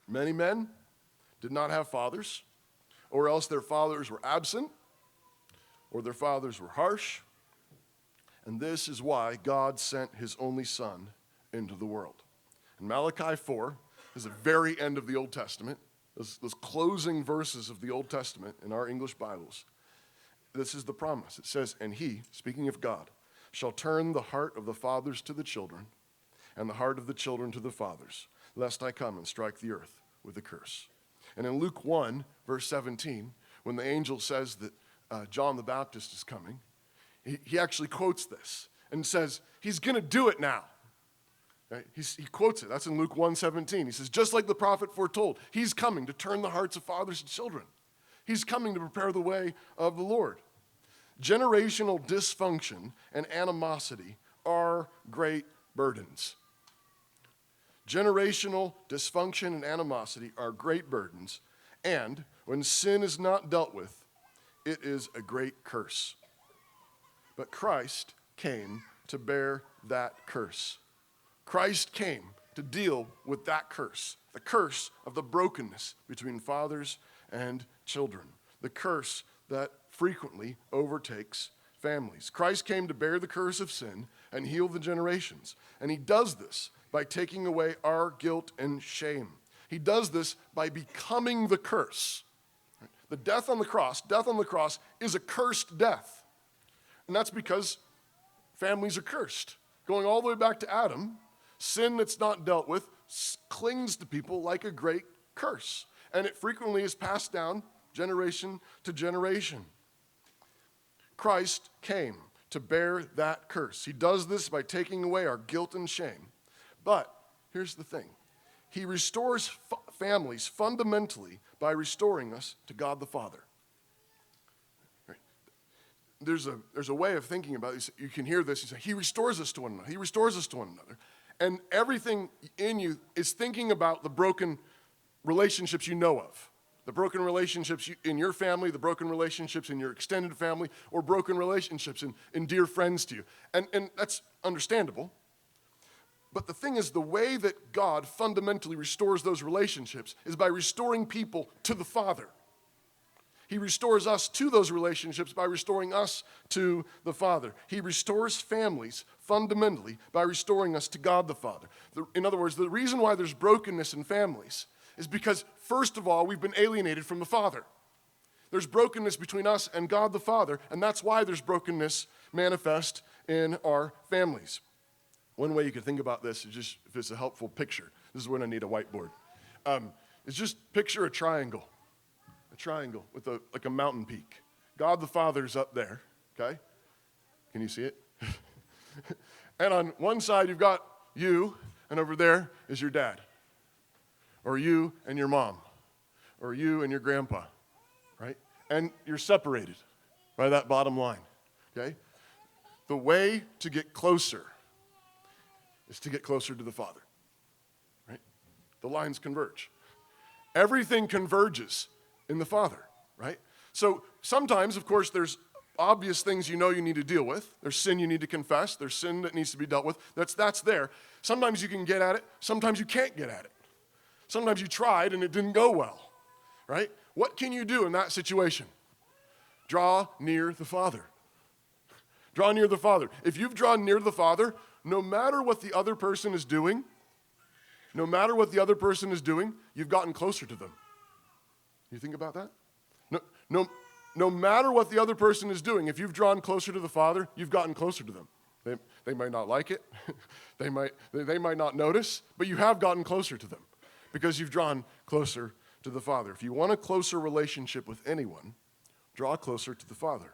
Many men did not have fathers, or else their fathers were absent, or their fathers were harsh. And this is why God sent his only Son into the world. And Malachi 4 is the very end of the Old Testament, those closing verses of the Old Testament in our English Bibles. This is the promise. It says, and he, speaking of God, shall turn the heart of the fathers to the children, and the heart of the children to the fathers, lest I come and strike the earth with a curse. And in Luke 1, verse 17, when the angel says that John the Baptist is coming, he actually quotes this and says, he's going to do it now. Right? He quotes it. That's in Luke 1:17. He says, just like the prophet foretold, he's coming to turn the hearts of fathers to children. He's coming to prepare the way of the Lord. Generational dysfunction and animosity are great burdens. Generational dysfunction and animosity are great burdens, and when sin is not dealt with, it is a great curse. But Christ came to bear that curse. Christ came to deal with that curse, the curse of the brokenness between fathers and children, the curse that frequently overtakes families. Christ came to bear the curse of sin and heal the generations, and he does this by taking away our guilt and shame. He does this by becoming the curse. The death on the cross is a cursed death. And that's because families are cursed. Going all the way back to Adam, sin that's not dealt with clings to people like a great curse. And it frequently is passed down generation to generation. Christ came to bear that curse. He does this by taking away our guilt and shame. But here's the thing. He restores families fundamentally by restoring us to God the Father. Right? There's a way of thinking about this. You can hear this. You say, he restores us to one another. He restores us to one another. And everything in you is thinking about the broken relationships you know of. The broken relationships in your family, the broken relationships in your extended family, or broken relationships in dear friends to you. And that's understandable. But the thing is, the way that God fundamentally restores those relationships is by restoring people to the Father. He restores us to those relationships by restoring us to the Father. He restores families fundamentally by restoring us to God the Father. In other words, the reason why there's brokenness in families is because, first of all, we've been alienated from the Father. There's brokenness between us and God the Father, and that's why there's brokenness manifest in our families. One way you could think about this is just, if it's a helpful picture, this is when I need a whiteboard. Is just picture a triangle with like a mountain peak. God the Father's up there, okay? Can you see it? And on one side you've got you, and over there is your dad, or you and your mom, or you and your grandpa, right? And you're separated by that bottom line, okay? The way to get closer is to get closer to the Father, right? The lines converge. Everything converges in the Father, right? So sometimes, of course, there's obvious things you know you need to deal with. There's sin you need to confess. There's sin that needs to be dealt with. That's there. Sometimes you can get at it. Sometimes you can't get at it. Sometimes you tried and it didn't go well, right? What can you do in that situation? Draw near the Father. Draw near the Father. If you've drawn near the Father, no matter what the other person is doing, you've gotten closer to them. You think about that? No matter what the other person is doing, if you've drawn closer to the Father, you've gotten closer to them. They might not like it. They might not notice, but you have gotten closer to them because you've drawn closer to the Father. If you want a closer relationship with anyone, draw closer to the Father.